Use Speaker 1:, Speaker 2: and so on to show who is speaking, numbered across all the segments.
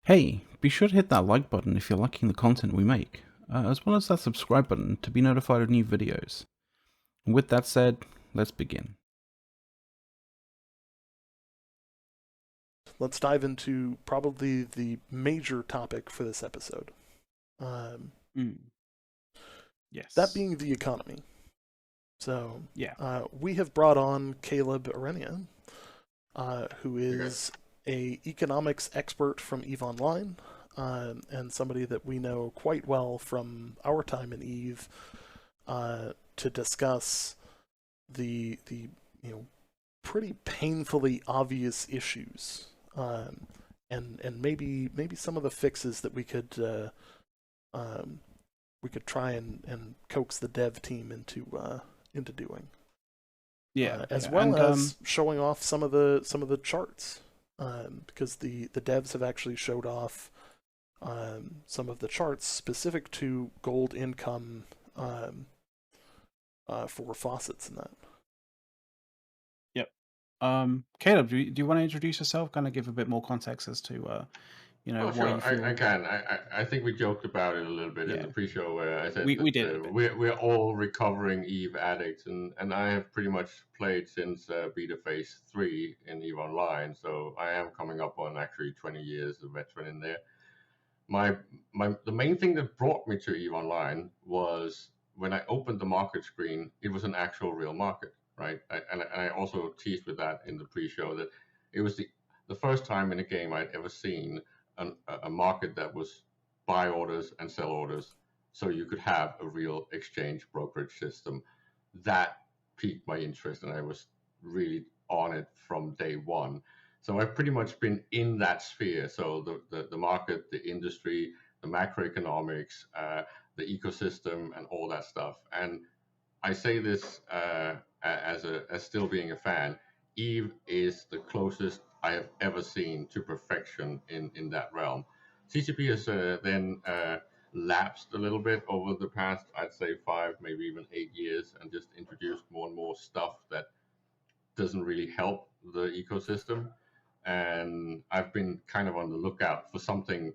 Speaker 1: Hey, be sure to hit that like button if you're liking the content we make, as well as that subscribe button to be notified of new videos. And with that said, let's begin.
Speaker 2: Let's dive into probably the major topic for this episode. Um, that
Speaker 1: Yes.
Speaker 2: being the economy. So
Speaker 1: Yeah.
Speaker 2: we have brought on Caleb Arenia, who
Speaker 3: Okay.
Speaker 2: is a economics expert from EVE Online, and somebody that we know quite well from our time in EVE, to discuss the pretty painfully obvious issues, and maybe some of the fixes that um, we could try and coax the dev team into doing,
Speaker 1: Yeah.
Speaker 2: as
Speaker 1: Yeah.
Speaker 2: well as showing off some of the charts, because the devs have actually showed off some of the charts specific to gold income, um, for faucets and that.
Speaker 1: Yep. Caleb, do you want to introduce yourself? Kind of give a bit more context as to
Speaker 3: Oh,
Speaker 1: why
Speaker 3: sure.
Speaker 1: you
Speaker 3: I
Speaker 1: feel.
Speaker 3: can. I think we joked about it a little bit in
Speaker 1: Yeah.
Speaker 3: the pre-show where I said
Speaker 1: We
Speaker 3: that
Speaker 1: did a bit.
Speaker 3: we're all recovering Eve addicts, and I have pretty much played since beta phase 3 in Eve Online, so I am coming up on actually 20 years of veteran in there. My the main thing that brought me to Eve Online was when I opened the market screen, it was an actual real market, right? And I also teased with that in the pre-show that it was the first time in a game I'd ever seen a market that was buy orders and sell orders, so you could have a real exchange brokerage system. That piqued my interest, and I was really on it from day one. So I've pretty much been in that sphere. So the market, the industry, the macroeconomics, the ecosystem, and all that stuff. And I say this as still being a fan. Eve is the closest I have ever seen to perfection in that realm. CCP has then lapsed a little bit over the past, I'd say 5, maybe even 8 years, and just introduced more and more stuff that doesn't really help the ecosystem. And I've been kind of on the lookout for something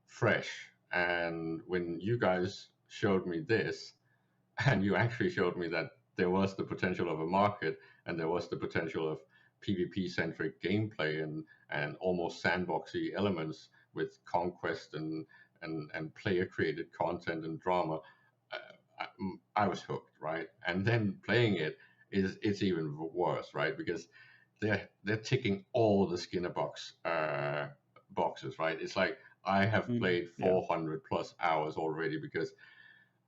Speaker 3: fresh. And when you guys showed me this, and you actually showed me that there was the potential of a market and there was the potential of PvP centric gameplay and almost sandboxy elements with conquest and player created content and drama, I was hooked, right? And then playing it it's even worse, right? Because they're ticking all the Skinner boxes, right? It's like I have played
Speaker 1: Yeah.
Speaker 3: 400 plus hours already because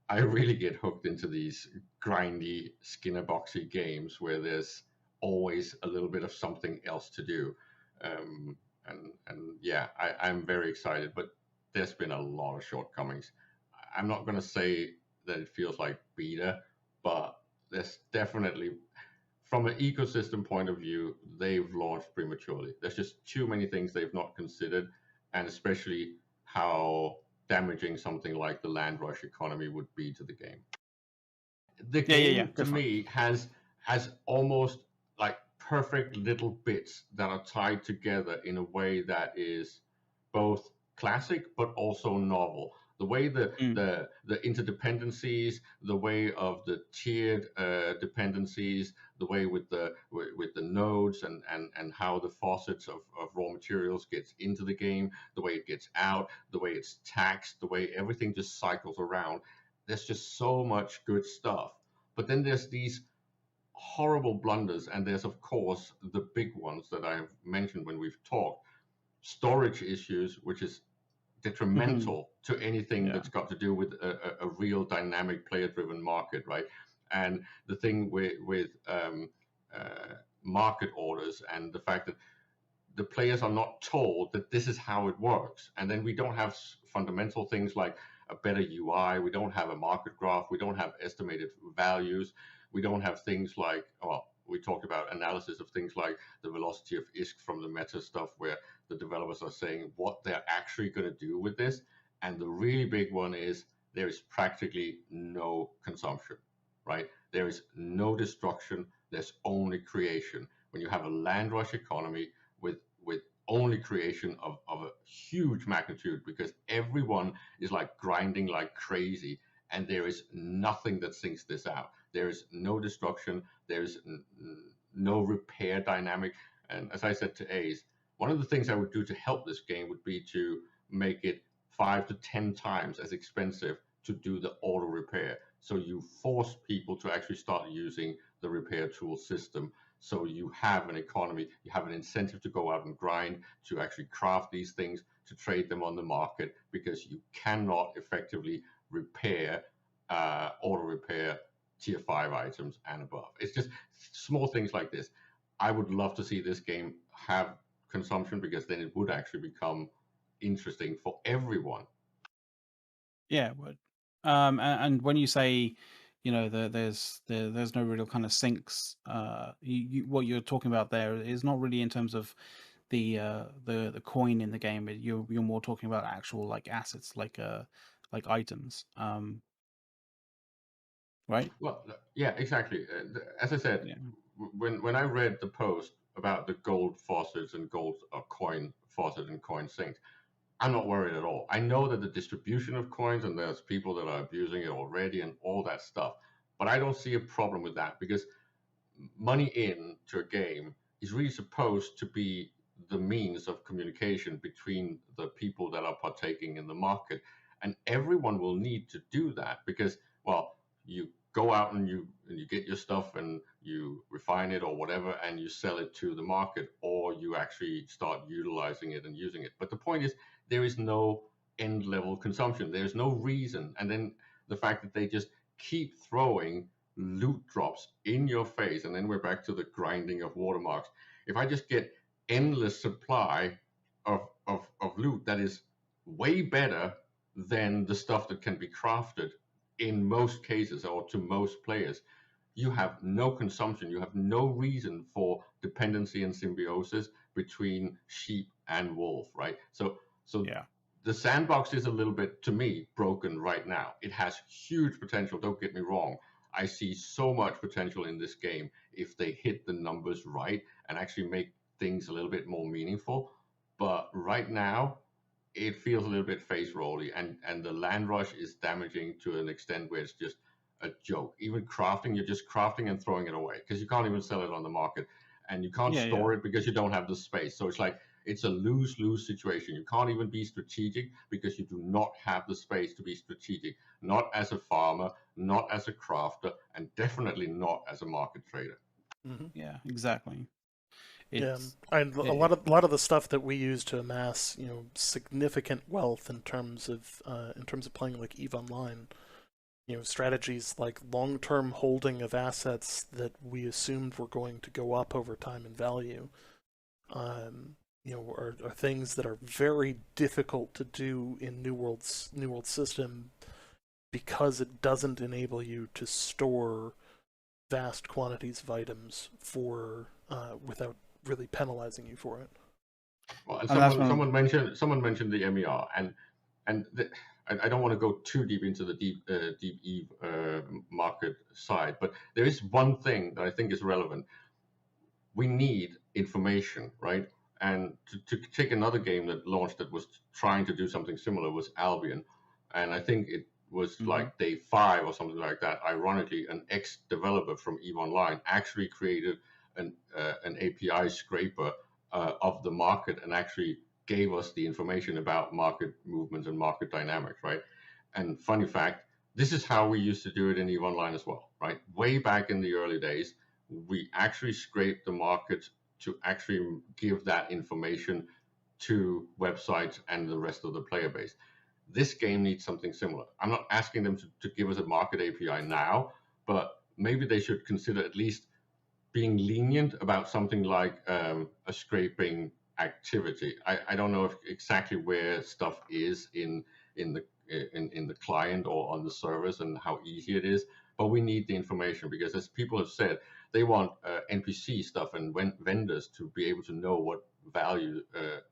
Speaker 3: I really get hooked into these grindy Skinner boxy games where there's always a little bit of something else to do. Um, and yeah, I'm very excited, but there's been a lot of shortcomings. I'm not going to say that it feels like beta, but there's definitely, from an ecosystem point of view, they've launched prematurely. There's just too many things they've not considered, and especially how damaging something like the land rush economy would be to the game. The
Speaker 1: Yeah.
Speaker 3: game to
Speaker 1: Definitely.
Speaker 3: me has almost like perfect little bits that are tied together in a way that is both classic but also novel. The way the interdependencies, the way of the tiered dependencies, the way with the nodes and how the faucets of raw materials gets into the game, the way it gets out, the way it's taxed, the way everything just cycles around. There's just so much good stuff. But then there's these horrible blunders, and there's of course the big ones that I have mentioned when we've talked. Storage issues, which is detrimental to anything
Speaker 1: Yeah.
Speaker 3: that's got to do with a real dynamic player-driven market, right? And the thing with market orders and the fact that the players are not told that this is how it works. And then we don't have fundamental things like a better UI. We don't have a market graph. We don't have estimated values. We don't have things like, well, we talked about analysis of things like the velocity of ISK from the meta stuff, where the developers are saying what they're actually going to do with this. And the really big one is there is practically no consumption, right? There is no destruction. There's only creation. When you have a land rush economy with only creation of a huge magnitude, because everyone is like grinding like crazy, and there is nothing that sinks this out. There is no destruction. There's no repair dynamic. And as I said to Ace, one of the things I would do to help this game would be to make it 5 to 10 times as expensive to do the auto repair. So you force people to actually start using the repair tool system. So you have an economy, you have an incentive to go out and grind, to actually craft these things, to trade them on the market, because you cannot effectively repair, auto repair tier 5 items and above. It's just small things like this. I would love to see this game have consumption, because then it would actually become interesting for everyone.
Speaker 1: Yeah, it would. And when you say, there's no real kind of sinks, what you're talking about there is not really in terms of the coin in the game. You're more talking about actual like assets, like items, right?
Speaker 3: Well, yeah, exactly. As I said,
Speaker 1: Yeah.
Speaker 3: when I read the post about the gold faucets and gold coin faucet and coin sinks, I'm not worried at all. I know that the distribution of coins, and there's people that are abusing it already and all that stuff, but I don't see a problem with that, because money in to a game is really supposed to be the means of communication between the people that are partaking in the market. And everyone will need to do that, because, well, you go out and you get your stuff and you refine it or whatever, and you sell it to the market, or you actually start utilizing it and using it. But the point is, there is no end level consumption. There's no reason. And then the fact that they just keep throwing loot drops in your face, and then we're back to the grinding of watermarks. If I just get endless supply of loot that is way better than the stuff that can be crafted in most cases, or to most players, you have no consumption. You have no reason for dependency and symbiosis between sheep and wolf, right? So
Speaker 1: Yeah.
Speaker 3: the sandbox is a little bit, to me, broken right now. It has huge potential, don't get me wrong. I see so much potential in this game if they hit the numbers right and actually make things a little bit more meaningful. But right now, it feels a little bit face rolly, and the land rush is damaging to an extent where it's just a joke. Even crafting, you're just crafting and throwing it away, because you can't even sell it on the market, and you can't
Speaker 1: Yeah.
Speaker 3: store it because you don't have the space. So it's like, it's a lose-lose situation. You can't even be strategic because you do not have the space to be strategic, not as a farmer, not as a crafter, and definitely not as a market trader.
Speaker 2: Mm-hmm.
Speaker 1: Yeah. Exactly.
Speaker 2: Yeah,
Speaker 1: It's
Speaker 2: and a
Speaker 1: it,
Speaker 2: lot of the stuff that we use to amass, significant wealth in terms of playing like EVE Online, strategies like long-term holding of assets that we assumed were going to go up over time in value, are things that are very difficult to do in New World's system, because it doesn't enable you to store vast quantities of items for without really penalizing you for it.
Speaker 3: Well, and
Speaker 1: and that's
Speaker 3: someone mentioned the MER, and I don't want to go too deep into the deep Eve market side, but there is one thing that I think is relevant. We need information, right? And to take another game that launched that was trying to do something similar was Albion, and I think it was
Speaker 1: Mhm.
Speaker 3: like day 5 or something like that. Ironically, an ex-developer from EVE Online actually created an API scraper of the market, and actually gave us the information about market movements and market dynamics, right? And funny fact, this is how we used to do it in EVE Online as well, right? Way back in the early days, we actually scraped the market to actually give that information to websites and the rest of the player base. This game needs something similar. I'm not asking them to give us a market API now, but maybe they should consider at least being lenient about something like a scraping activity. I don't know if exactly where stuff is in the in the client or on the servers, and how easy it is, but we need the information, because, as people have said, they want NPC stuff and vendors to be able to know what value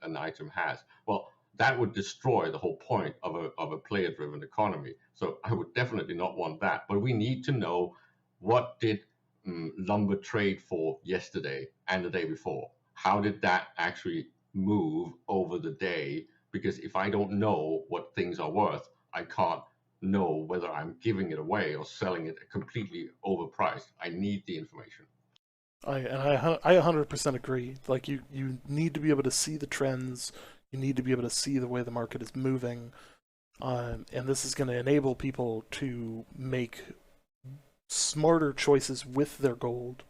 Speaker 3: an item has. Well, that would destroy the whole point of a player driven economy. So I would definitely not want that, but we need to know, what did lumber trade for yesterday and the day before? How did that actually move over the day, because if I don't know what things are worth, I can't know whether I'm giving it away or selling it completely overpriced. I need the information.
Speaker 2: I 100% agree. Like you need to be able to see the trends. You need to be able to see the way the market is moving, and this is going to enable people to make smarter choices with their gold,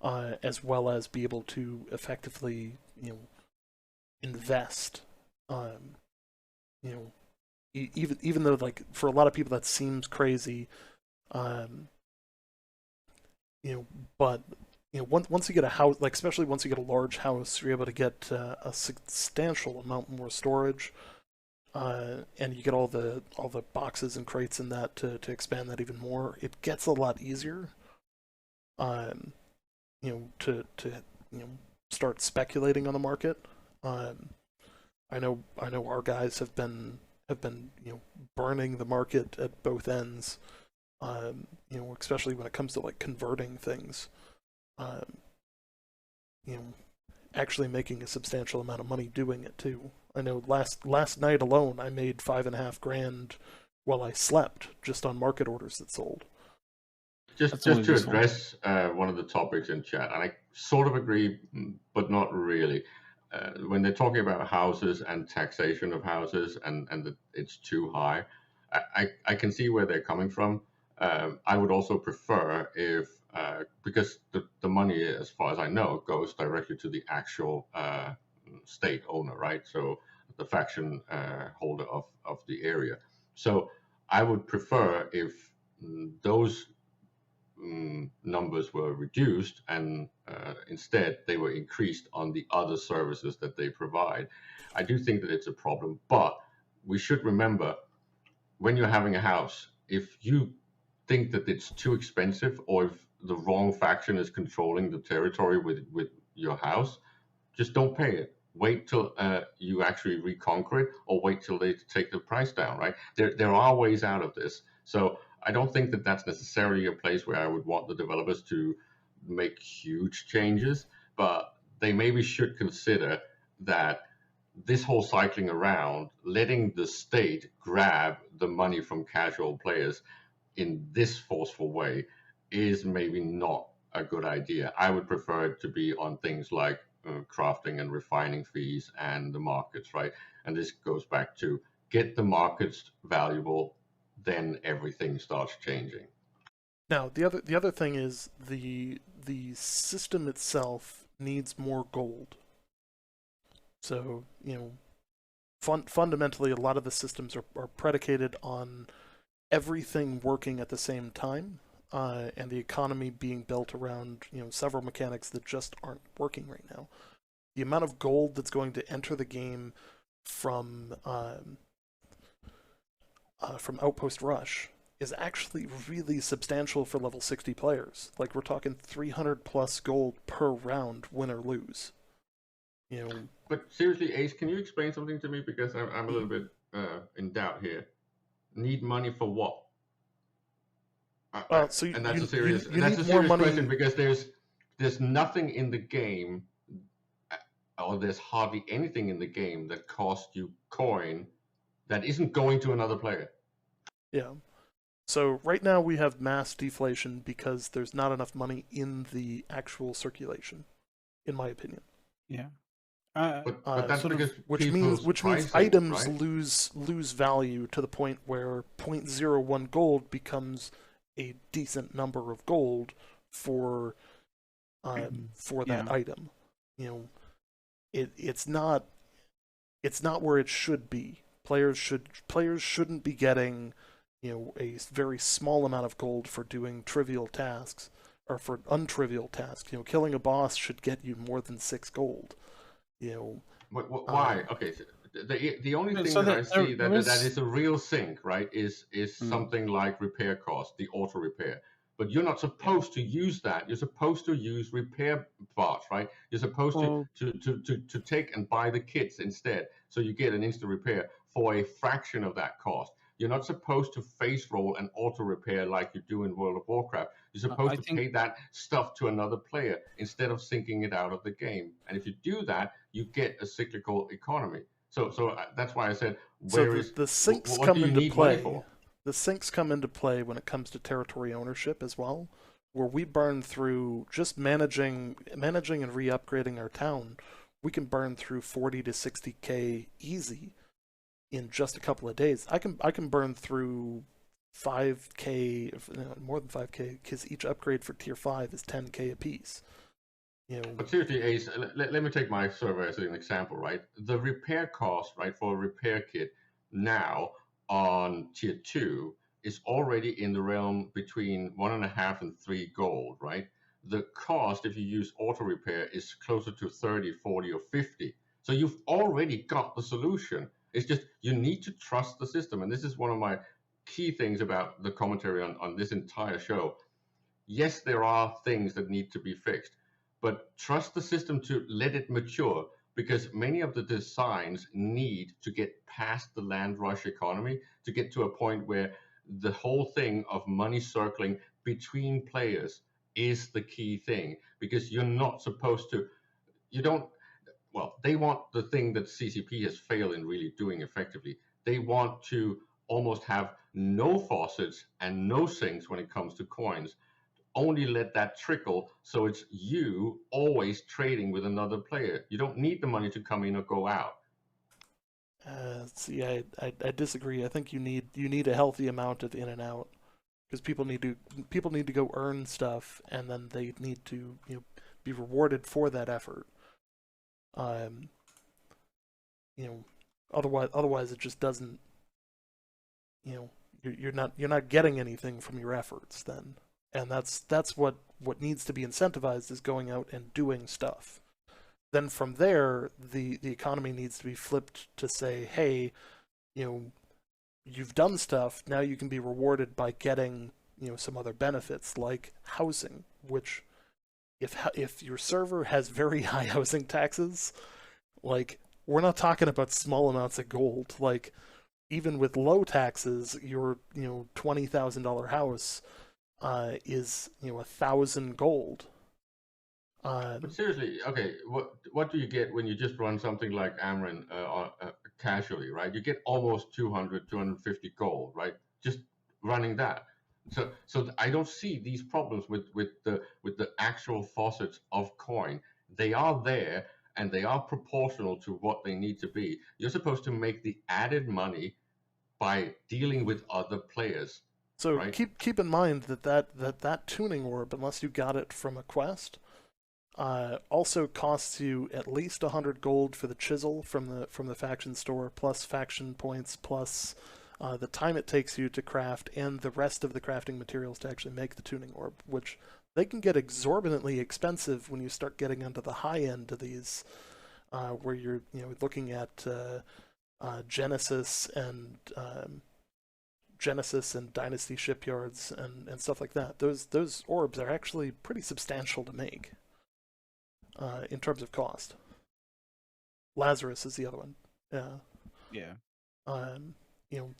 Speaker 2: as well as be able to effectively, invest. Um, you know, even though like for a lot of people that seems crazy, um, but once you get a house, like especially once you get a large house, you're able to get a substantial amount more storage, and you get all the boxes and crates in that to expand that even more. It gets a lot easier, um, to start speculating on the market. Um, I know our guys have been burning the market at both ends. Especially when it comes to like converting things. Um, you know, actually making a substantial amount of money doing it too. I know last night alone I made $5.5 grand while I slept just on market orders that sold.
Speaker 3: Just
Speaker 1: That's always
Speaker 3: to
Speaker 1: useful.
Speaker 3: address one of the topics in chat, and I sort of agree, but not really. When they're talking about houses and taxation of houses, and that it's too high, I can see where they're coming from. I would also prefer if, because the money, as far as I know, goes directly to the actual state owner, right? So the faction holder of the area. So I would prefer if those numbers were reduced, and instead they were increased on the other services that they provide. I do think that it's a problem, but we should remember, when you're having a house, if you think that it's too expensive, or if the wrong faction is controlling the territory with your house, just don't pay it. Wait till you actually reconquer it, or wait till they take the price down. Right? There are ways out of this. So I don't think that that's necessarily a place where I would want the developers to make huge changes, but they maybe should consider that this whole cycling around, letting the state grab the money from casual players in this forceful way, is maybe not a good idea. I would prefer it to be on things like crafting and refining fees and the markets, right? And this goes back to get the markets valuable, then everything starts changing.
Speaker 2: Now the other thing is the system itself needs more gold. So fundamentally, a lot of the systems are predicated on everything working at the same time, and the economy being built around several mechanics that just aren't working right now. The amount of gold that's going to enter the game from Outpost Rush is actually really substantial for level 60 players. Like we're talking 300 plus gold per round, win or lose.
Speaker 3: But seriously, Ace, can you explain something to me, because I'm a little bit in doubt here. Need money for what?
Speaker 2: So
Speaker 3: And that's a
Speaker 2: you need more
Speaker 3: serious question,
Speaker 2: money.
Speaker 3: because there's nothing in the game, or there's hardly anything in the game that costs you coin that isn't going to another player.
Speaker 2: Yeah. So right now we have mass deflation because there's not enough money in the actual circulation, in my opinion.
Speaker 1: Yeah.
Speaker 3: But that's
Speaker 2: Sort of,
Speaker 3: because people's
Speaker 2: which means
Speaker 3: pricing,
Speaker 2: items
Speaker 3: right?
Speaker 2: lose value to the point where 0.01 gold becomes a decent number of gold for that
Speaker 1: Yeah.
Speaker 2: item. It's not where it should be. Players shouldn't be getting a very small amount of gold for doing trivial tasks or for untrivial tasks. Killing a boss should get you more than 6 gold.
Speaker 3: Why? Okay, so the only thing
Speaker 1: So
Speaker 3: that I
Speaker 1: there
Speaker 3: see
Speaker 1: there
Speaker 3: that
Speaker 1: is.
Speaker 3: is a real sink, right, is
Speaker 1: Mm,
Speaker 3: something like repair cost, the auto repair. But you're not
Speaker 1: yeah.
Speaker 3: supposed to use that. You're supposed to use repair parts, right? You're supposed
Speaker 1: Well,
Speaker 3: to take and buy the kits instead, so you get an instant repair for a fraction of that cost. You're not supposed to face roll and auto repair like you do in World of Warcraft. You're supposed
Speaker 1: I
Speaker 3: to
Speaker 1: think
Speaker 3: pay that stuff to another player instead of sinking it out of the game. And if you do that, you get a cyclical economy. So that's why I said,
Speaker 2: So
Speaker 3: where is
Speaker 2: the sinks
Speaker 3: what do
Speaker 2: come
Speaker 3: you
Speaker 2: into
Speaker 3: need money
Speaker 2: play.
Speaker 3: for?
Speaker 2: The sinks come into play when it comes to territory ownership as well, where we burn through just managing and re-upgrading our town. We can burn through 40 to 60k easy in just a couple of days. I can burn through 5k, more than 5k, because each upgrade for tier 5 is 10k a piece. You know,
Speaker 3: But seriously, Ace, let me take my server as an example, right? The repair cost, right, for a repair kit now on tier 2 is already in the realm between 1.5 and 3 gold, right? The cost, if you use auto repair, is closer to 30, 40, or 50. So you've already got the solution. It's just you need to trust the system. And this is one of my key things about the commentary on this entire show. Yes, there are things that need to be fixed, but trust the system to let it mature, because many of the designs need to get past the land rush economy to get to a point where the whole thing of money circling between players is the key thing, because you're not supposed to, you don't, well, they want the thing that CCP has failed in really doing effectively. They want to almost have no faucets and no sinks when it comes to coins, only let that trickle, so it's you always trading with another player. You don't need the money to come in or go out.
Speaker 2: see, I disagree. I think you need a healthy amount of in and out, because people need to go earn stuff, and then they need to be rewarded for that effort. Um, you know, otherwise it just doesn't. You're not getting anything from your efforts then, and that's what needs to be incentivized, is going out and doing stuff. Then from there, the economy needs to be flipped to say, hey, you know, you've done stuff, now you can be rewarded by getting some other benefits like housing, which if your server has very high housing taxes, like, we're not talking about small amounts of gold. Like, even with low taxes, your $20,000 house is 1,000 gold.
Speaker 3: But seriously, okay, what do you get when you just run something like Amran casually, right? You get almost 200, 250 gold, right? Just running that. So I don't see these problems with the actual faucets of coin. They are there and they are proportional to what they need to be. You're supposed to make the added money by dealing with other players,
Speaker 2: So
Speaker 3: right?
Speaker 2: keep in mind that tuning orb, unless you got it from a quest, also costs you at least 100 gold for the chisel from the faction store, plus faction points, plus the time it takes you to craft, and the rest of the crafting materials to actually make the tuning orb, which they can get exorbitantly expensive when you start getting into the high end of these, where you're looking at Genesis and Dynasty shipyards and stuff like that. Those orbs are actually pretty substantial to make. In terms of cost. Lazarus is the other one. Yeah.
Speaker 1: yeah.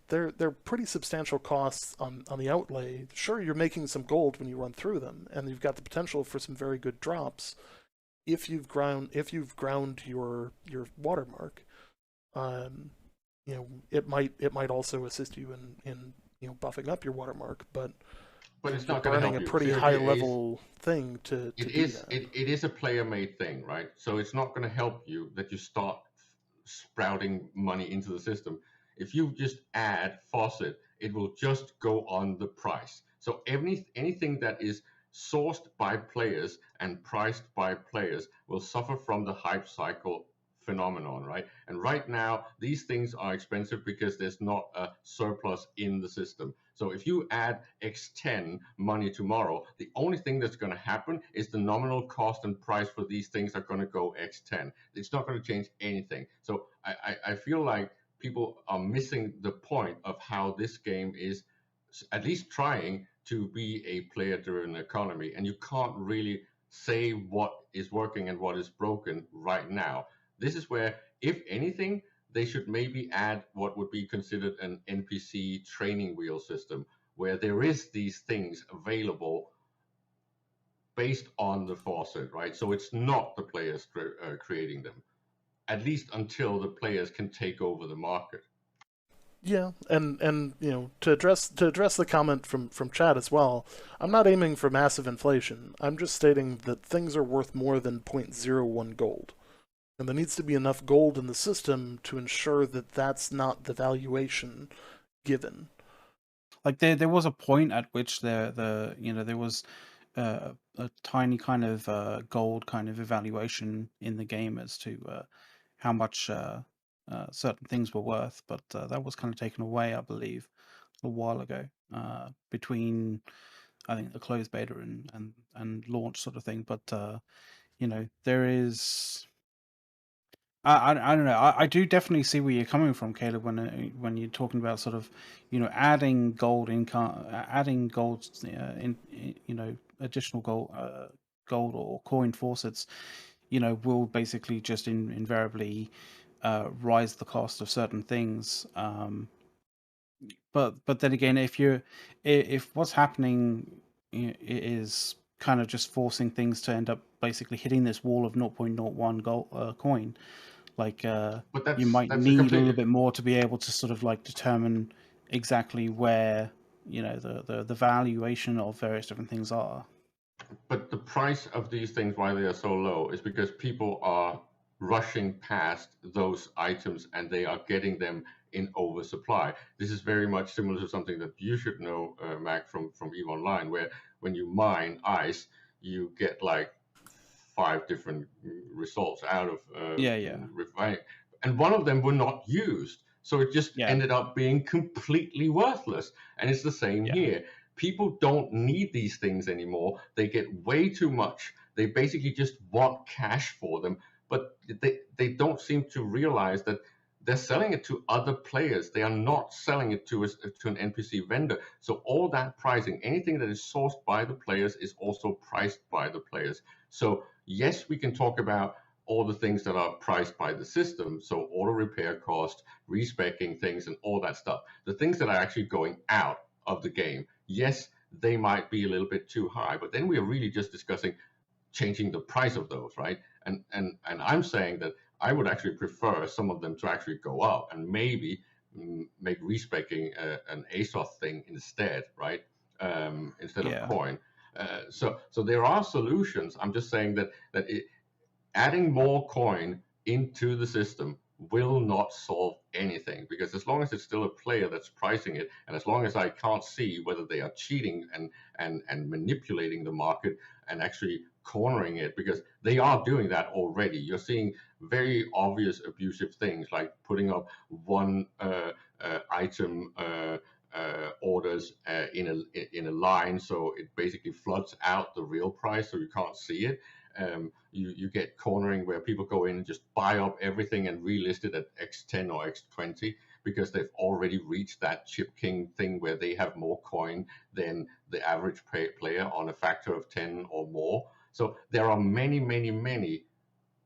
Speaker 2: They're pretty substantial costs on the outlay. Sure, you're making some gold when you run through them, and you've got the potential for some very good drops if you've ground your watermark. It might also assist you in buffing up your watermark, but
Speaker 3: But it's
Speaker 2: you're
Speaker 3: not going to
Speaker 2: burning
Speaker 3: help
Speaker 2: a
Speaker 3: you.
Speaker 2: pretty high
Speaker 3: Seriously, Ace,
Speaker 2: level thing to do that.
Speaker 3: it is a player made thing, right? So it's not going to help you that you start sprouting money into the system. If you just add faucet, it will just go on the price. So anything that is sourced by players and priced by players will suffer from the hype cycle phenomenon, right? And right now, these things are expensive because there's not a surplus in the system. So if you add X10 money tomorrow, the only thing that's going to happen is the nominal cost and price for these things are going to go X10. It's not going to change anything. So I feel like people are missing the point of how this game is at least trying to be a player-driven economy, and you can't really say what is working and what is broken right now. This is where, if anything, they should maybe add what would be considered an NPC training wheel system, where there is these things available based on the faucet, right? So it's not the players creating them, at least until the players can take over the market.
Speaker 2: Yeah, and to address the comment from Chad as well, I'm not aiming for massive inflation. I'm just stating that things are worth more than zero point zero 0.01 gold. And there needs to be enough gold in the system to ensure that that's not the valuation given.
Speaker 1: Like there was a point at which there was a tiny kind of gold kind of evaluation in the game as to how much certain things were worth, but that was kind of taken away, I believe, a while ago, between I think the closed beta and launch sort of thing. But there is. I don't know. I do definitely see where you're coming from, Caleb, when you're talking about sort of, adding gold income, adding gold, additional gold or coin faucets, will basically just invariably rise the cost of certain things. But then again, if what's happening is kind of just forcing things to end up basically hitting this wall of 0.01 gold coin, like
Speaker 3: But
Speaker 1: you might
Speaker 3: that's a
Speaker 1: need a little
Speaker 3: complete.
Speaker 1: bit more to be able to sort of like determine exactly where the valuation of various different things are.
Speaker 3: But the price of these things, why they are so low, is because people are rushing past those items and they are getting them in oversupply. This is very much similar to something that you should know, Mac, from EVE Online, where when you mine ice, you get like 5 different results out of
Speaker 1: Yeah,
Speaker 3: refining, and one of them were not used. So it just
Speaker 1: yeah,
Speaker 3: ended up being completely worthless. And it's the same
Speaker 1: yeah,
Speaker 3: here. People don't need these things anymore. They get way too much. They basically just want cash for them, but they don't seem to realize that they're selling it to other players. They are not selling it to an NPC vendor. So all that pricing, anything that is sourced by the players, is also priced by the players. So yes, we can talk about all the things that are priced by the system. So auto repair cost, respecking things, and all that stuff. The things that are actually going out of the game, yes, they might be a little bit too high, but then we are really just discussing changing the price of those, right? And I'm saying that I would actually prefer some of them to actually go up and maybe make respecking an ASOS thing instead, right? Instead of
Speaker 1: yeah.
Speaker 3: coin. So there are solutions. I'm just saying that adding more coin into the system will not solve anything, because as long as it's still a player that's pricing it, and as long as I can't see whether they are cheating and manipulating the market and actually cornering it, because they are doing that already. You're seeing very obvious abusive things like putting up one item orders in a line, so it basically floods out the real price, so you can't see it. You get cornering where people go in and just buy up everything and relist it at X10 or X20 because they've already reached that chip king thing where they have more coin than the average player on a factor of 10 or more. So there are many, many, many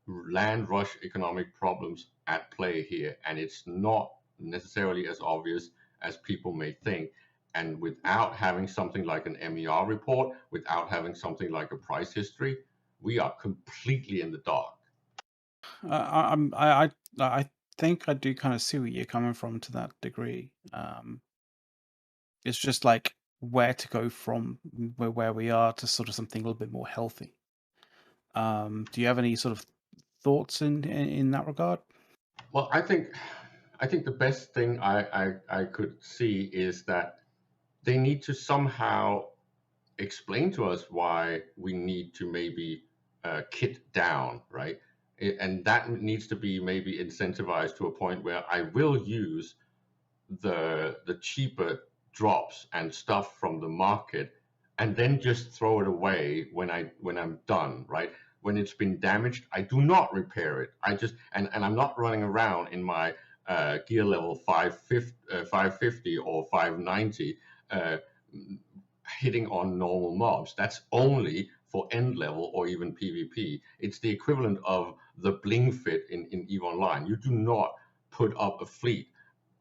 Speaker 3: land rush economic problems at play here, and it's not necessarily as obvious as people may think. And without having something like an MER report, without having something like a price history, we are completely in the dark.
Speaker 1: I think I do kind of see where you're coming from to that degree. It's just like where to go from where we are to sort of something a little bit more healthy. Do you have any sort of thoughts in that regard?
Speaker 3: Well, I think the best thing I could see is that they need to somehow explain to us why we need to maybe kit down, right? And that needs to be maybe incentivized to a point where I will use the cheaper drops and stuff from the market and then just throw it away when I'm done, right? When it's been damaged, I do not repair it. I just and I'm not running around in my gear level 550 or 590 uh, hitting on normal mobs. That's only for end level or even PvP. It's the equivalent of the bling fit in EVE Online. You do not put up a fleet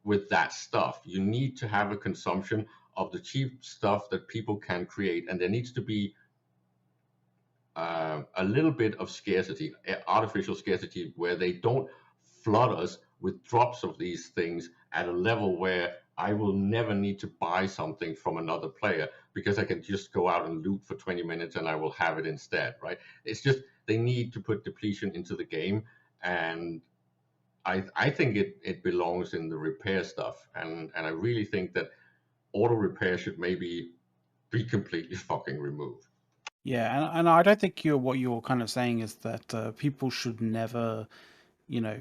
Speaker 3: with that stuff. You need to have a consumption of the cheap stuff that people can create, and there needs to be a little bit of scarcity, artificial scarcity, where they don't flood us with drops of these things at a level where I will never need to buy something from another player because I can just go out and loot for 20 minutes and I will have it instead, right? It's just they need to put depletion into the game, and I think it belongs in the repair stuff, and I really think that auto repair should maybe be completely fucking removed.
Speaker 1: Yeah, and I don't think what you're kind of saying is that people should never, you know,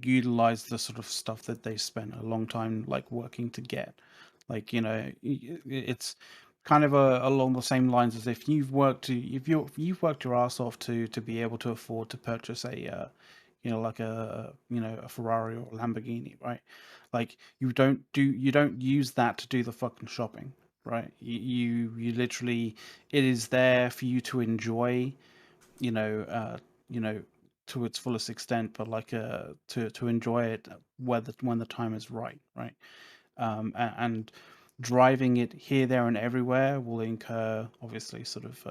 Speaker 1: utilize the sort of stuff that they spent a long time like working to get. Like, it's kind of along the same lines as if you've worked your ass off to be able to afford to purchase like a Ferrari or a Lamborghini, right? Like you don't use that to do the fucking shopping, right? You literally, it is there for you to enjoy, you know, uh, you know, to its fullest extent, but like to enjoy it when the time is right, right? And driving it here, there, and everywhere will incur, obviously, sort of,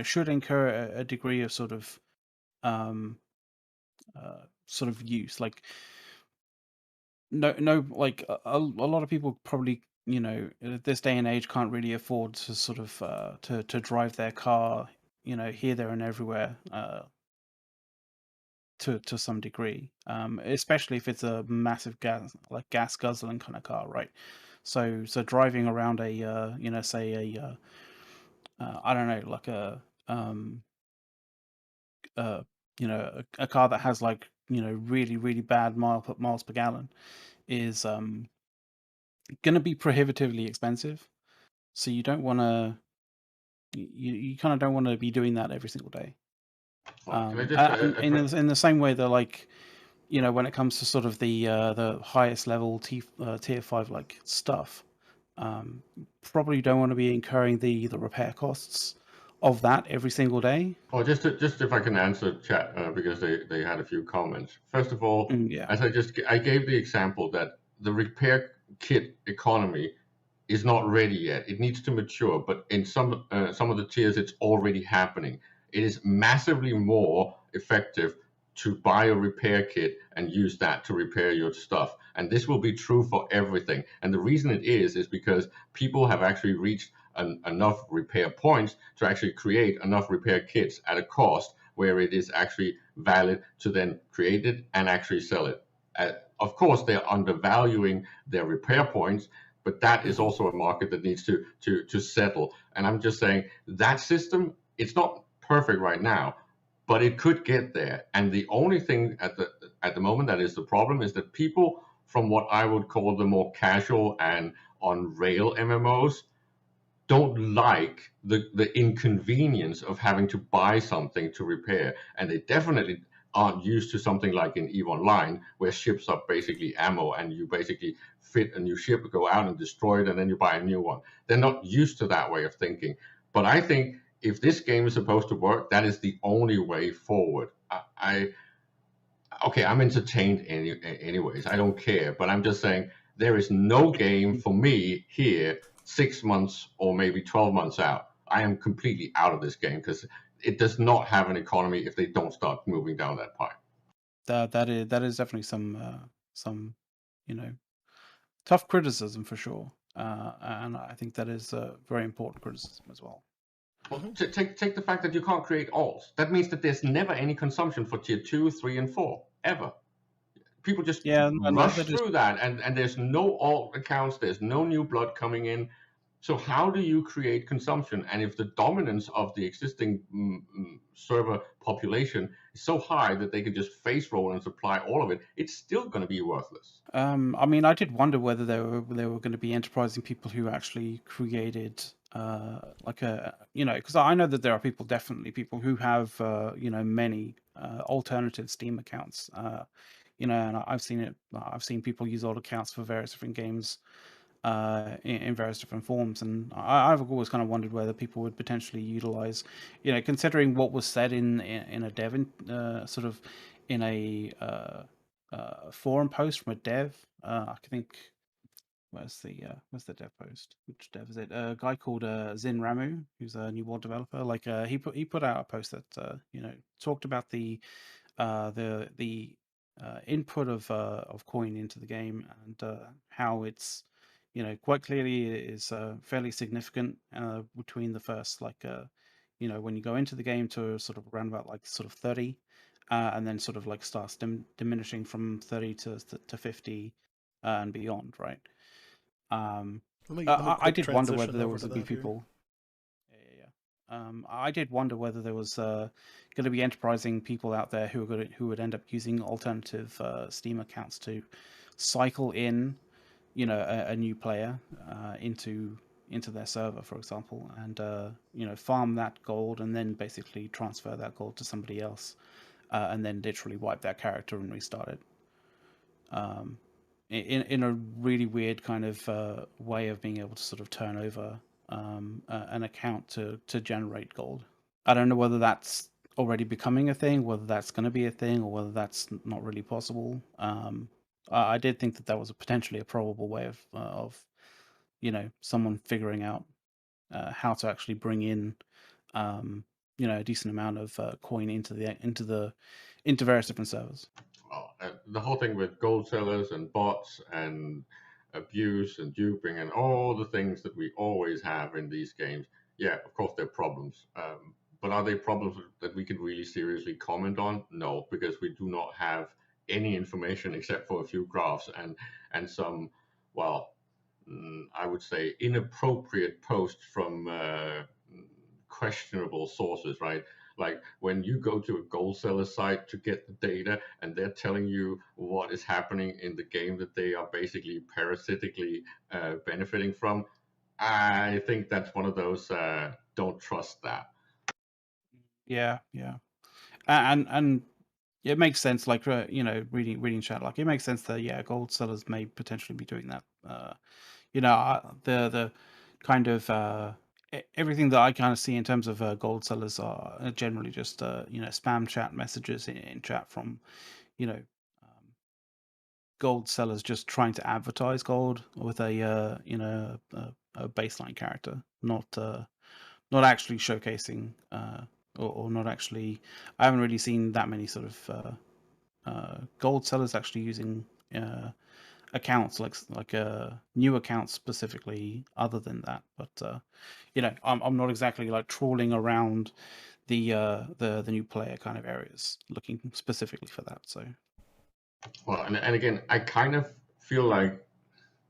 Speaker 1: should incur a degree of um, sort of use. Like, no, like a lot of people probably, at this day and age can't really afford to sort of to drive their car, here, there, and everywhere. To some degree, especially if it's a massive gas guzzling kind of car, right? So driving around a say I don't know, like um uh a car that has like really really bad miles per gallon is going to be prohibitively expensive. So you don't want to you kind of don't want to be doing that every single day.
Speaker 3: Can I just
Speaker 1: And in the same way that, like, when it comes to sort of the highest level tier 5 like stuff, probably don't want to be incurring the repair costs of that every single day.
Speaker 3: oh, just if I can answer chat because they had a few comments. First of all,
Speaker 1: Yeah.
Speaker 3: as I gave the example that the repair kit economy is not ready yet. It needs to mature, but in some of the tiers, it's already happening. It is massively more effective to buy a repair kit and use that to repair your stuff. And this will be true for everything. And the reason it is because people have actually reached enough repair points to actually create enough repair kits at a cost where it is actually valid to then create it and actually sell it. Of course, they're undervaluing their repair points, but that is also a market that needs to settle. And I'm just saying that system, it's not perfect right now, but it could get there. And the only thing at the moment that is the problem is that people from what I would call the more casual and on rail MMOs don't like the inconvenience of having to buy something to repair, and they definitely aren't used to something like in EVE Online, where ships are basically ammo, and you basically fit a new ship, go out and destroy it, and then you buy a new one. They're not used to that way of thinking. But I think if this game is supposed to work, that is the only way forward. Okay, I'm entertained anyways. I don't care, but I'm just saying there is no game for me here 6 months or maybe 12 months out. I am completely out of this game because it does not have an economy if they don't start moving down that pipe.
Speaker 1: That is definitely some tough criticism for sure, and I think that is a very important criticism as well.
Speaker 3: Well, take the fact that you can't create alts. That means that there's never any consumption for tier 2, 3, and 4 ever. People just rush through that, and there's no alt accounts, there's no new blood coming in. So how do you create consumption? And if the dominance of the existing server population is so high that they can just face roll and supply all of it, it's still going to be worthless.
Speaker 1: I mean, I did wonder whether there were going to be enterprising people who actually created like because I know that there are definitely people who have many alternative Steam accounts, and I've seen it. I've seen people use old accounts for various different games in various different forms, and I've always kind of wondered whether people would potentially utilize, considering what was said in a dev sort of in a forum post from a dev. I think where's the dev post? Which dev is it? A guy called Zin Ramu, who's a New World developer. Like he put out a post that talked about the input of coin into the game, and how it's quite clearly it is fairly significant between the first when you go into the game to sort of around about like sort of 30, and then sort of like starts diminishing from 30 to 50 and beyond, right? um
Speaker 2: Let me
Speaker 1: I
Speaker 2: quick
Speaker 1: did wonder whether
Speaker 2: transition
Speaker 1: there
Speaker 2: over
Speaker 1: was
Speaker 2: to
Speaker 1: going to be
Speaker 2: that here.
Speaker 1: people. I did wonder whether there was going to be enterprising people out there who would end up using alternative Steam accounts to cycle in, a new player into their server, for example, and farm that gold and then basically transfer that gold to somebody else, and then literally wipe that character and restart it. In a really weird kind of way of being able to sort of turn over an account to generate gold. I don't know whether that's already becoming a thing, whether that's going to be a thing, or whether that's not really possible. I did think that that was potentially a probable way of someone figuring out how to actually bring in a decent amount of coin into various different servers.
Speaker 3: Well, the whole thing with gold sellers and bots and abuse and duping and all the things that we always have in these games. Yeah, of course, they're problems. But are they problems that we can really seriously comment on? No, because we do not have any information except for a few graphs and some, well, I would say inappropriate posts from questionable sources, right? Like when you go to a gold seller site to get the data and they're telling you what is happening in the game that they are basically parasitically benefiting from, I think that's one of those don't trust that.
Speaker 1: Yeah, yeah, and it makes sense. Like reading chat, like it makes sense that yeah, gold sellers may potentially be doing that. The kind of everything that I kind of see in terms of gold sellers are generally just spam chat messages in chat from you know um, gold sellers just trying to advertise gold with a baseline character, not actually showcasing or not actually. I haven't really seen that many sort of gold sellers actually using accounts like new accounts specifically other than that. But I'm not exactly like trawling around the new player kind of areas looking specifically for that. So
Speaker 3: Well, and again, I kind of feel like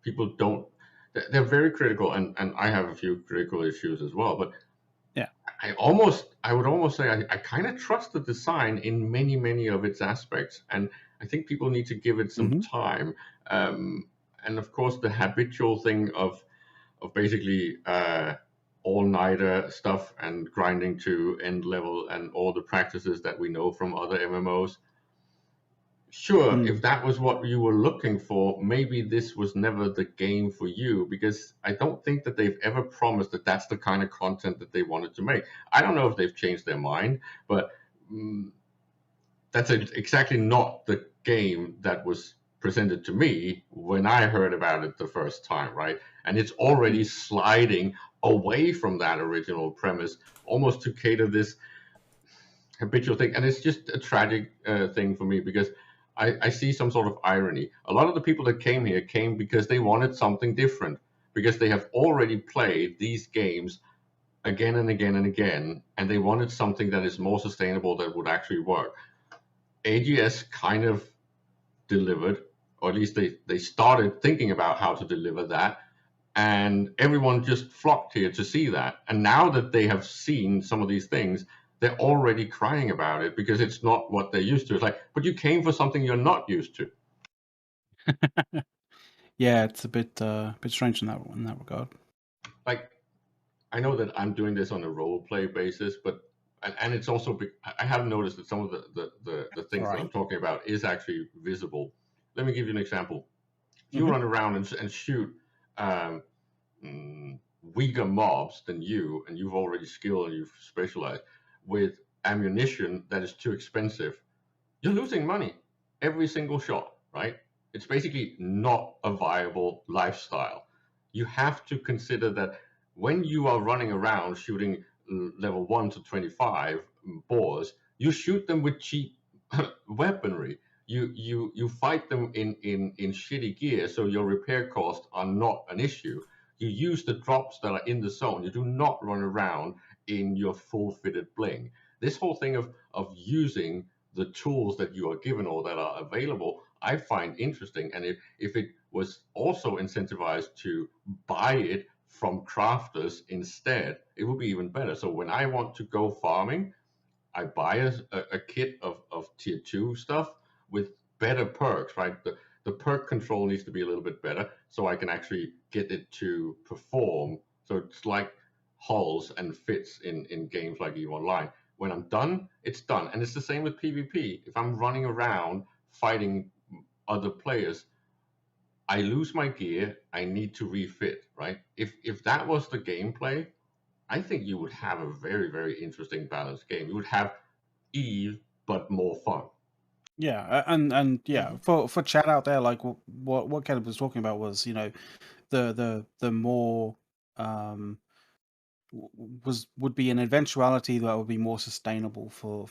Speaker 3: people don't. They're very critical, and I have a few critical issues as well. But
Speaker 1: yeah.
Speaker 3: I would almost say I kind of trust the design in many of its aspects, and I think people need to give it some
Speaker 1: Hmm.
Speaker 3: time. And of course, the habitual thing of basically all-nighter stuff and grinding to end level and all the practices that we know from other MMOs. Sure, if
Speaker 1: Mm.
Speaker 3: that was what you were looking for, maybe this was never the game for you because I don't think that they've ever promised that that's the kind of content that they wanted to make. I don't know if they've changed their mind, but mm, that's exactly not the game that was presented to me when I heard about it the first time, right? And it's already
Speaker 1: Mm.
Speaker 3: sliding away from that original premise almost to cater this habitual thing, and it's just a tragic thing for me because I see some sort of irony. A lot of the people that came here came because they wanted something different, because they have already played these games again and again and again, and they wanted something that is more sustainable that would actually work. AGS kind of delivered, or at least they started thinking about how to deliver that, and everyone just flocked here to see that. And now that they have seen some of these things, they're already crying about it because it's not what they're used to. It's like, but you came for something you're not used to.
Speaker 1: Yeah, it's a bit strange in that regard.
Speaker 3: Like, I know that I'm doing this on a role play basis, but and it's also I have noticed that some of the
Speaker 1: All
Speaker 3: things that I'm
Speaker 1: right.
Speaker 3: talking about is actually visible. Let me give you an example. If you
Speaker 1: Mm-hmm.
Speaker 3: run around and shoot um, weaker mobs than you, and you've already skilled and you've specialized with ammunition that is too expensive, you're losing money. every single shot, right? It's basically not a viable lifestyle. You have to consider that when you are running around shooting level 1 to 25 boars, you shoot them with cheap weaponry. You fight them in shitty gear, so your repair costs are not an issue. You use the drops that are in the zone. You do not run around in your full fitted bling. This whole thing of using the tools that you are given or that are available, I find interesting. And if it was also incentivized to buy it from crafters instead, it would be even better. So when I want to go farming, I buy a kit of tier 2 stuff with better perks, right? The perk control needs to be a little bit better so I can actually get it to perform. So it's like hulls and fits in games like EVE Online. When I'm done, it's done. And it's the same with PvP. If I'm running around fighting other players, I lose my gear, I need to refit, right? If that was the gameplay, I think you would have a very, very interesting balanced game. You would have Eve, but more fun.
Speaker 1: Yeah, and yeah,
Speaker 2: Mhm.
Speaker 1: for chat out there, like what Caleb was talking about was, the more um would be an eventuality that would be more sustainable for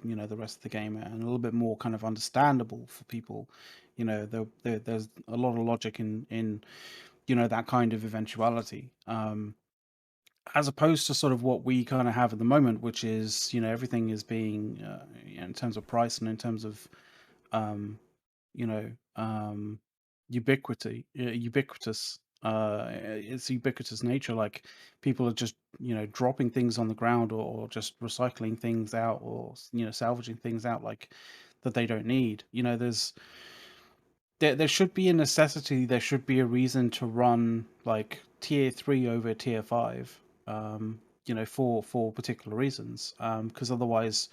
Speaker 1: the rest of the game, and a little bit more kind of understandable for people. There's a lot of logic in that kind of eventuality, as opposed to sort of what we kind of have at the moment, which is everything is being in terms of price and in terms of um, you know, ubiquitous. It's ubiquitous nature. Like people are just dropping things on the ground, or just recycling things out, or salvaging things out like that they don't need. There should be a necessity. There should be a reason to run like tier 3 over tier 5. For particular reasons. Because otherwise,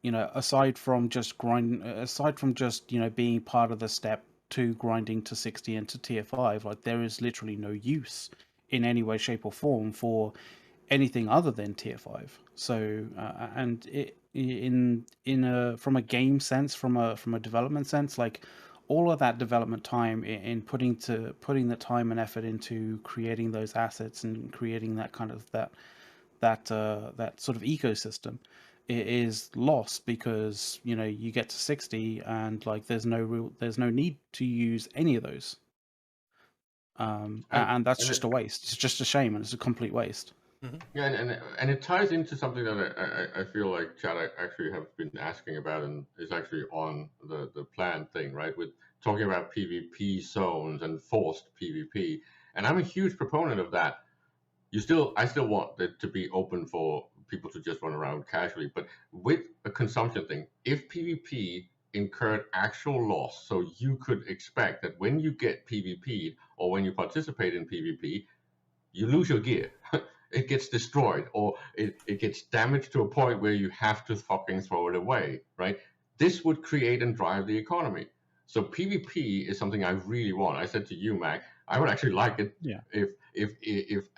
Speaker 1: aside from just being part of the step to grinding to 60 and to tier 5, like there is literally no use in any way, shape, or form for anything other than tier 5. So and it in a from a game sense, from a development sense, like all of that development time in putting the time and effort into creating those assets and creating that kind of that sort of ecosystem, it is lost because you get to 60 and like there's no need to use any of those,
Speaker 3: And
Speaker 1: and that's
Speaker 3: and
Speaker 1: just
Speaker 3: it,
Speaker 1: a waste. It's just a shame, and it's a complete waste.
Speaker 2: Mhm.
Speaker 3: yeah, and it ties into something that I feel like Chad actually have been asking about and is actually on the plan thing, right? With talking about PvP zones and forced PvP, and I'm a huge proponent of that. I still want it to be open for people to just run around casually, but with a consumption thing, if PvP incurred actual loss, so you could expect that when you get PvP'd or when you participate in PvP, you lose your gear. It gets destroyed or it gets damaged to a point where you have to fucking throw it away, right? This would create and drive the economy. So PvP is something I really want. I said to you, Mac, I would actually like it
Speaker 1: Yeah.
Speaker 3: if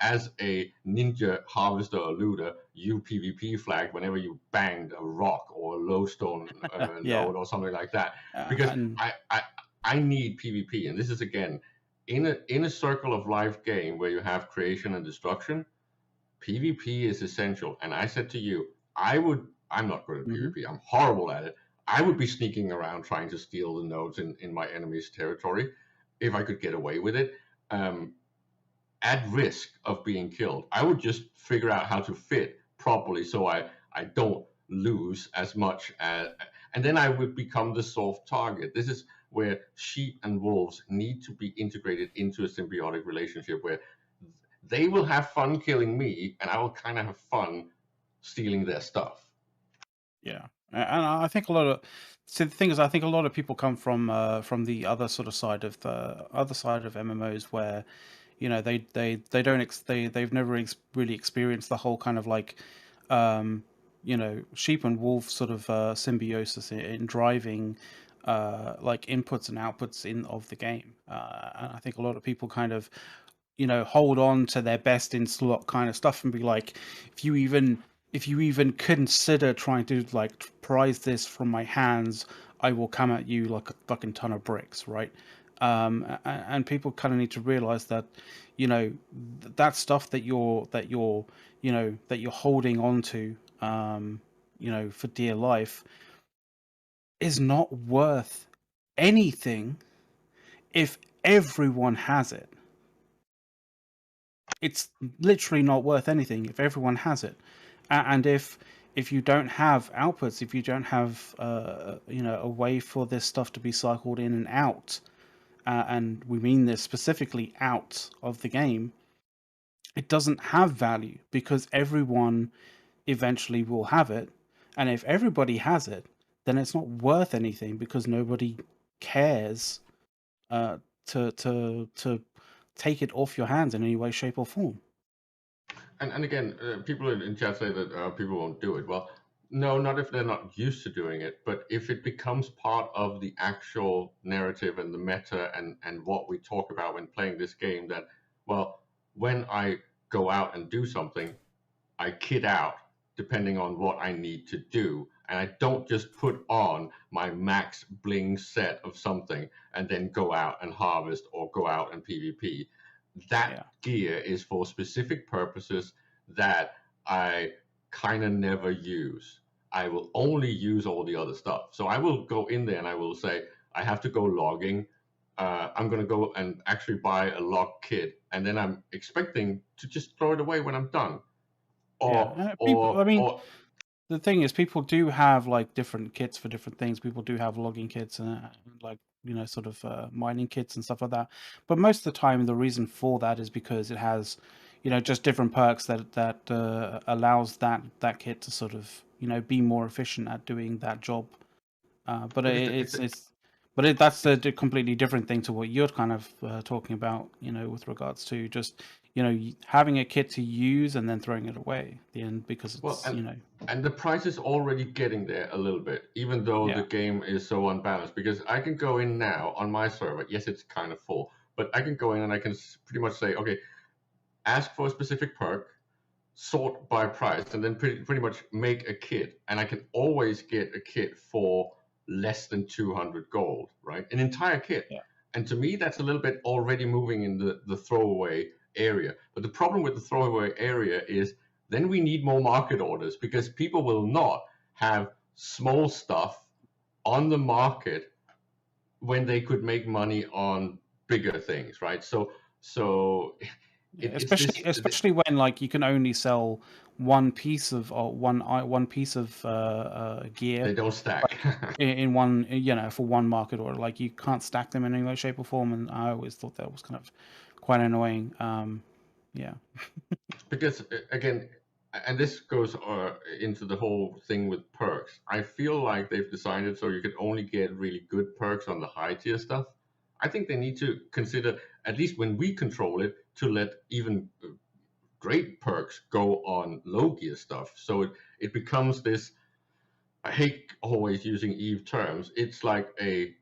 Speaker 3: as a ninja harvester or looter, you PvP flagged whenever you banged a rock or a lowstone
Speaker 1: Yeah.
Speaker 3: node or something like that.
Speaker 1: uh,
Speaker 3: Because
Speaker 1: and
Speaker 3: I need PvP, and this is again in a circle of life game where you have creation and destruction, PvP is essential. And I said to you, I'm not good at
Speaker 1: mhm.
Speaker 3: PvP. I'm horrible at it. I would be sneaking around trying to steal the nodes in my enemy's territory if I could get away with it. Um, at risk of being killed. I would just figure out how to fit properly so I don't lose as much as, and then I would become the soft target. This is where sheep and wolves need to be integrated into a symbiotic relationship where they will have fun killing me and I will kind of have fun stealing their stuff.
Speaker 1: Yeah, and I think a lot of so the thing is, I think a lot of people come from the other sort of side of the other side of MMOs where they don't they've never really experienced the whole kind of like sheep and wolf sort of symbiosis in driving like inputs and outputs in of the game, and I think a lot of people kind of hold on to their best in slot kind of stuff and be like, if you even consider trying to like prize this from my hands, I will come at you like a fucking ton of bricks, right? And people kind of need to realize that, that stuff that you're holding on to, for dear life, is not worth anything if everyone has it. It's literally not worth anything if everyone has it, and if you don't have outputs, if you don't have a way for this stuff to be cycled in and out, and we mean this specifically out of the game, it doesn't have value because everyone eventually will have it, and if everybody has it, then it's not worth anything because nobody cares uh, to take it off your hands in any way, shape, or form.
Speaker 3: And again, people in chat say that people won't do it. Well, no, not if they're not used to doing it, but if it becomes part of the actual narrative and the meta and what we talk about when playing this game, that, well, when I go out and do something, I kit out depending on what I need to do. And I don't just put on my max bling set of something and then go out and harvest or go out and PvP. That
Speaker 1: Yeah,
Speaker 3: gear is for specific purposes that I kind of never use. I will only use all the other stuff. So I will go in there and I will say, I have to go logging. I'm going to go and actually buy a log kit. And then I'm expecting to just throw it away when I'm done.
Speaker 1: yeah.
Speaker 3: Or,
Speaker 1: People, I
Speaker 3: or,
Speaker 1: mean,
Speaker 3: or
Speaker 1: the thing is, people do have like different kits for different things. People do have logging kits and like sort of mining kits and stuff like that. But most of the time, the reason for that is because it has, just different perks that allows that kit to sort of be more efficient at doing that job. But
Speaker 3: but
Speaker 1: that's a completely different thing to what you're kind of talking about. With regards to just having a kit to use and then throwing it away at the end because
Speaker 3: well,
Speaker 1: it's.
Speaker 3: and the price is already getting there a little bit, even though the
Speaker 1: Yeah.
Speaker 3: game is so unbalanced. Because I can go in now on my server. Yes, it's kind of full, but I can go in and I can pretty much say, okay, ask for a specific perk, sort by price, and then pretty much make a kit. And I can always get a kit for less than 200 gold, right? An entire kit.
Speaker 1: Yeah.
Speaker 3: And to me, that's a little bit already moving in the throwaway area. But the problem with the throwaway area is then we need more market orders because people will not have small stuff on the market when they could make money on bigger things, right? So
Speaker 1: Yeah,
Speaker 3: it's
Speaker 1: especially
Speaker 3: this.
Speaker 1: especially when like you can only sell one piece of or one piece of gear
Speaker 3: They don't stack.
Speaker 1: like in one for one market order. Like you can't stack them in any way, shape, or form, and I always thought that was kind of quite annoying. Yeah,
Speaker 3: Because again, and this goes into the whole thing with perks. I feel like they've designed it so you can only get really good perks on the high tier stuff. I think they need to consider, at least when we control it, to let even great perks go on low gear stuff. So it becomes this. I hate always using Eve terms. It's like a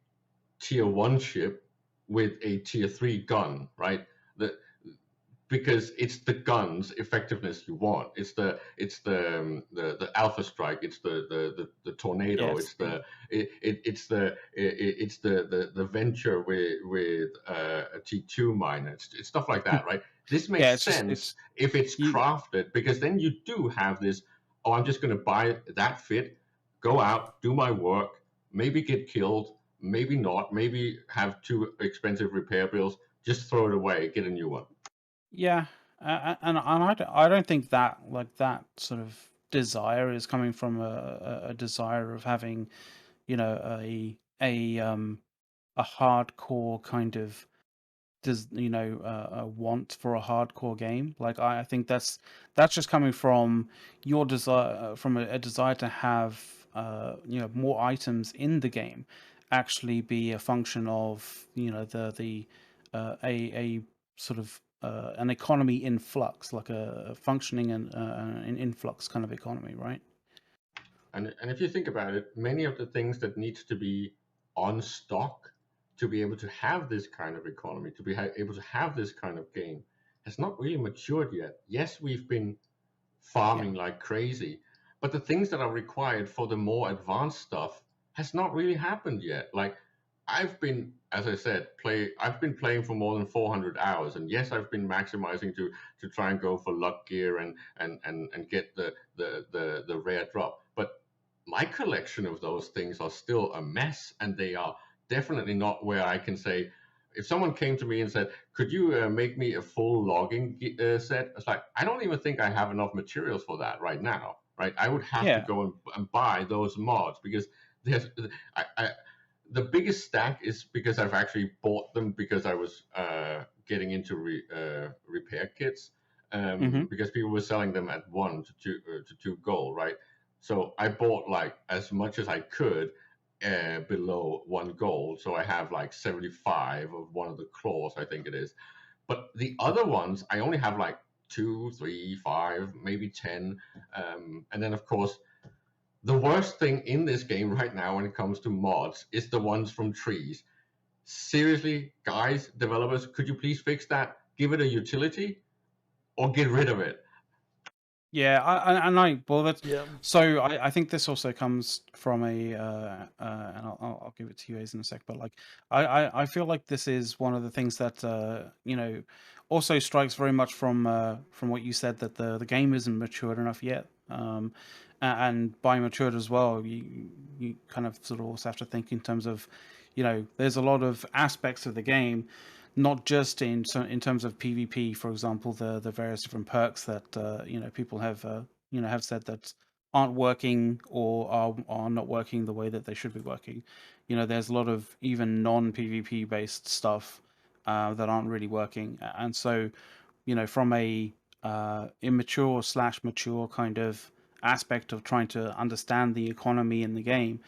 Speaker 3: tier one ship with a tier three gun, right? The because it's the gun's effectiveness you want. It's the Alpha Strike. It's the Tornado.
Speaker 1: yes,
Speaker 3: It's the Venture with a T2 miner. It's stuff like that, right? This
Speaker 1: yeah.
Speaker 3: makes
Speaker 1: It's just
Speaker 3: sense
Speaker 1: it's
Speaker 3: if it's
Speaker 1: you.
Speaker 3: crafted, because then you do have this. Oh, I'm just going to buy that fit, go out, do my work, maybe get killed, maybe not, maybe have two expensive repair bills, just throw it away, get a new one.
Speaker 1: Yeah, and I don't think that like that sort of desire is coming from a desire of having a hardcore kind of does a want for a hardcore game. Like I think that's just coming from your desire from a desire to have more items in the game actually be a function of the a sort of an economy in flux, like a functioning and an influx kind of economy, right?
Speaker 3: And if you think about it, many of the things that needs to be on stock to be able to have this kind of economy, to be able to have this kind of game, has not really matured yet. Yes, we've been
Speaker 1: Yeah,
Speaker 3: farming like crazy, but the things that are required for the more advanced stuff, has not really happened yet. Like I've been, as I said, I've been playing for more than 400 hours, and yes, I've been maximizing to try and go for luck gear and get the rare drop. But my collection of those things are still a mess, and they are definitely not where I can say. If someone came to me and said, "Could you make me a full logging set?" It's like I don't even think I have enough materials for that right now. Right, I would have to
Speaker 1: Yeah.
Speaker 3: go and buy those mods because there's I the biggest stack is because I've actually bought them because I was getting into repair kits,
Speaker 1: Hmm.
Speaker 3: because people were selling them at 1 to 2 gold, right? So I bought like as much as I could below 1 gold, so I have like 75 of one of the claws, I think it is. But the other ones, I only have like two, three, five, maybe 10, and then of course the worst thing in this game right now when it comes to mods is the ones from trees. Seriously, guys, developers, could you please fix that? Give it a utility or get rid of it.
Speaker 1: Yeah, well, that's
Speaker 2: Yeah.
Speaker 1: so. I think this also comes from and I'll give it to you Ace in a sec. But like, I feel like this is one of the things that also strikes very much from what you said, that the game isn't matured enough yet. And by matured as well, you kind of sort of also have to think in terms of, there's a lot of aspects of the game, not just in terms of PvP, for example, the various different perks that people have have said that aren't working or are not working the way that they should be working. There's a lot of even non PvP based stuff that aren't really working, and so from a immature slash mature kind of aspect of trying to understand the economy in the game,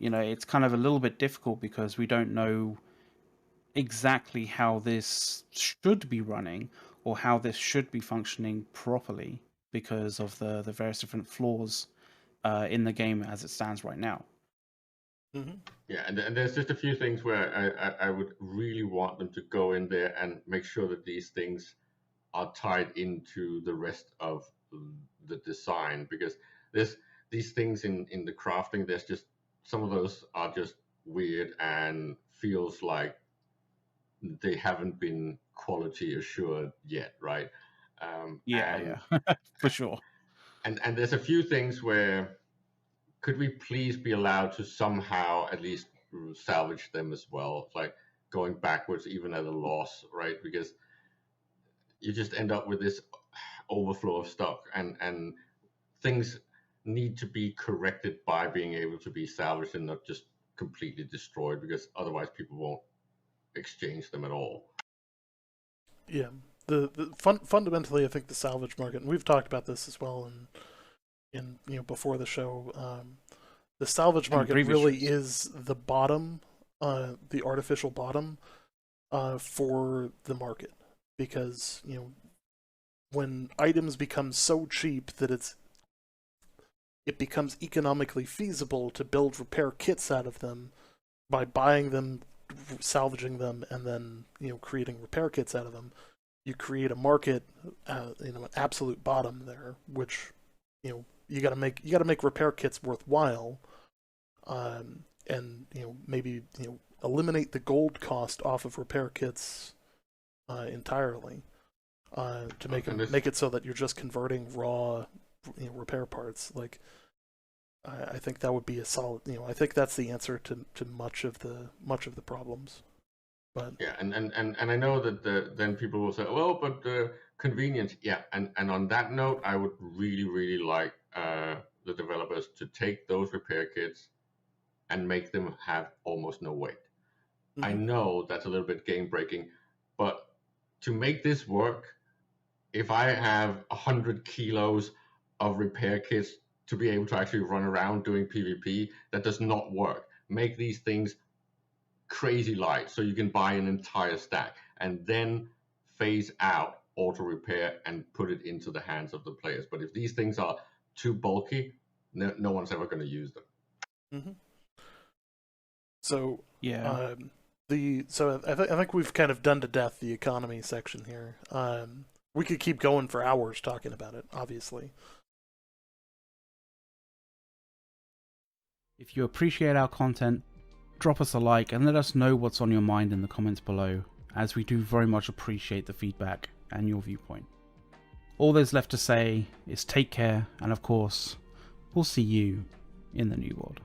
Speaker 1: it's kind of a little bit difficult because we don't know exactly how this should be running or how this should be functioning properly because of the various different flaws in the game as it stands right now.
Speaker 2: Hmm.
Speaker 3: Yeah, and there's just a few things where I would really want them to go in there and make sure that these things are tied into the rest of the design, because there's these things in the crafting, there's just some of those are just weird and feels like they haven't been quality assured yet, right? Um,
Speaker 1: Yeah,
Speaker 3: and
Speaker 1: yeah, for sure.
Speaker 3: and there's a few things where could we please be allowed to somehow at least salvage them as well? It's like going backwards even at a loss, right? Because you just end up with this overflow of stock, and things need to be corrected by being able to be salvaged and not just completely destroyed, because otherwise people won't exchange them at all.
Speaker 2: Yeah. Fundamentally, I think the salvage market, and we've talked about this as well in before the show. The salvage
Speaker 1: And
Speaker 2: market
Speaker 1: previous
Speaker 2: really
Speaker 1: shows.
Speaker 2: is the bottom, the artificial bottom, for the market, because when items become so cheap that it becomes economically feasible to build repair kits out of them by buying them, salvaging them, and then creating repair kits out of them. You create a market, an absolute bottom there, which you got to make repair kits worthwhile, and maybe eliminate the gold cost off of repair kits entirely, to
Speaker 3: And this
Speaker 2: make it so that you're just converting raw repair parts. Like I think that would be a solid. I think that's the answer to much of the problems. But
Speaker 3: Yeah, and I know that then people will say, well, but convenience. Yeah, and on that note, I would really like the developers to take those repair kits and make them have almost no weight. I
Speaker 2: mm-hmm,
Speaker 3: know that's a little bit game breaking, but to make this work, if I have 100 kilos of repair kits to be able to actually run around doing PvP, that does not work. Make these things crazy light so you can buy an entire stack and then phase out auto repair and put it into the hands of the players. But if these things are too bulky, no one's ever going to use them.
Speaker 2: mm-hmm. So,
Speaker 1: Yeah.
Speaker 2: um, I think we've kind of done to death the economy section here. We could keep going for hours talking about it, obviously.
Speaker 1: If you appreciate our content, drop us a like and let us know what's on your mind in the comments below, as we do very much appreciate the feedback and your viewpoint. All there's left to say is take care, and of course, we'll see you in the new world.